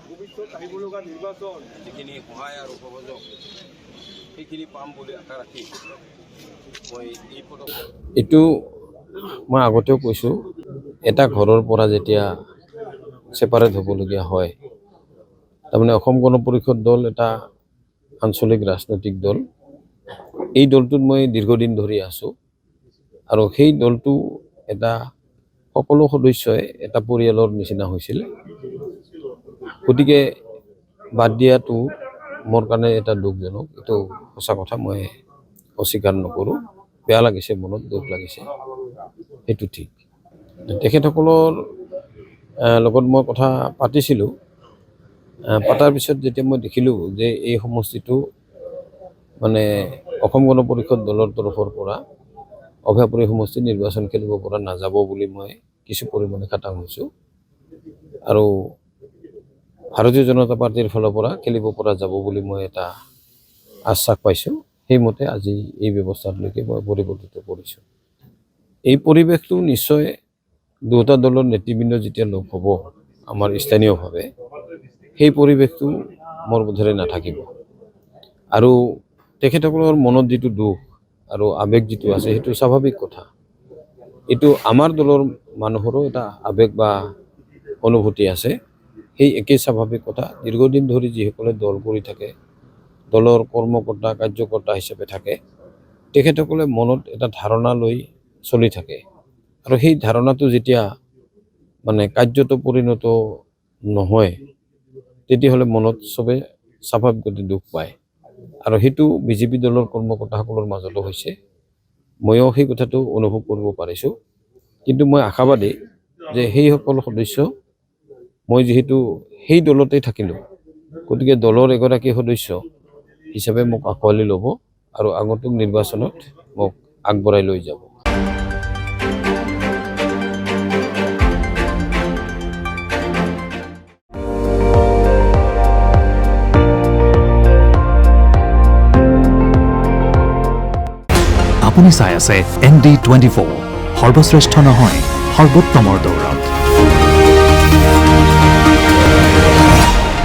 ভৱিষ্যত আহিব লগা নিৰ্বাচন যিখিনি সহায় আৰু সহযোগ সেইখিনি পাম বুলি আশা ৰাখি মই এই পদক্ষেপ এইটো মই আগতেও কৈছোঁ, এটা ঘৰৰ পৰা যেতিয়া ছেপাৰেট হ'বলগীয়া হয়, তাৰমানে অসম গণ পৰিষদ দল এটা আঞ্চলিক ৰাজনৈতিক দল। এই দলটোত মই দীৰ্ঘদিন ধৰি আছোঁ আৰু সেই দলটো এটা সকলো সদস্যই এটা পৰিয়ালৰ নিচিনা হৈছিল। গতিকে বাদ দিয়াটো মোৰ কাৰণে এটা দুখজনক, এইটো সঁচা কথা, মই অস্বীকাৰ নকৰোঁ। বেয়া লাগিছে, মনত দুখ লাগিছে, সেইটো ঠিক। তেখেতসকলৰ লগত মই কথা পাতিছিলোঁ। পতাৰ পিছত যেতিয়া মই দেখিলোঁ যে এই সমষ্টিটো মানে অসম গণ পৰিষদ দলৰ তৰফৰ পৰা অভয়াপুৰী সমষ্টি নিৰ্বাচন খেলিব পৰা নাযাব বুলি মই কিছু পৰিমাণে খাটাং হৈছোঁ আৰু ভাৰতীয় জনতা পাৰ্টিৰ ফালৰ পৰা খেলিব পৰা যাব বুলি মই এটা আশ্বাস পাইছোঁ। সেইমতে আজি এই ব্যৱস্থালৈকে মই পৰিৱৰ্তিত কৰিছোঁ। এই পৰিৱেশটো নিশ্চয় দুয়োটা দলৰ নেতৃবৃন্দ যেতিয়া লগ হ'ব আমাৰ স্থানীয়ভাৱে, সেই পৰিৱেশটো মোৰ বোধেৰে নাথাকিব আৰু তেখেতসকলৰ মনত যিটো দুখ আৰু আৱেগ যিটো আছে সেইটো স্বাভাৱিক কথা। এইটো আমাৰ দলৰ মানুহৰো এটা আৱেগ বা অনুভূতি আছে, সেই একেই স্বাভাৱিক কথা। দীৰ্ঘদিন ধৰি যিসকলে দল কৰি থাকে, দলৰ কৰ্মকৰ্তা কাৰ্যকৰ্তা হিচাপে থাকে, তেখেতসকলে মনত এটা ধাৰণা লৈ চলি থাকে আৰু সেই ধাৰণাটো যেতিয়া মানে কাৰ্যত পৰিণত নহয়, তেতিয়াহ'লে মনত চবে স্বাভাৱিকতে দুখ পায় আৰু সেইটো বিজেপি দলৰ কৰ্মকৰ্তাসকলৰ মাজতো হৈছে। ময়ো সেই কথাটো অনুভৱ কৰিব পাৰিছোঁ, কিন্তু মই আশাবাদী যে সেইসকল সদস্য, মই যিহেতু সেই দলতেই থাকিলোঁ, গতিকে দলৰ এগৰাকী সদস্য হিচাপে মোক আঁকোৱালি ল'ব আৰু আগন্তুক নিৰ্বাচনত মোক আগবঢ়াই লৈ যাব। আপুনি চাই আছে ND24, সৰ্বশ্ৰেষ্ঠ নহয় সৰ্বোত্তমৰ দৌৰত।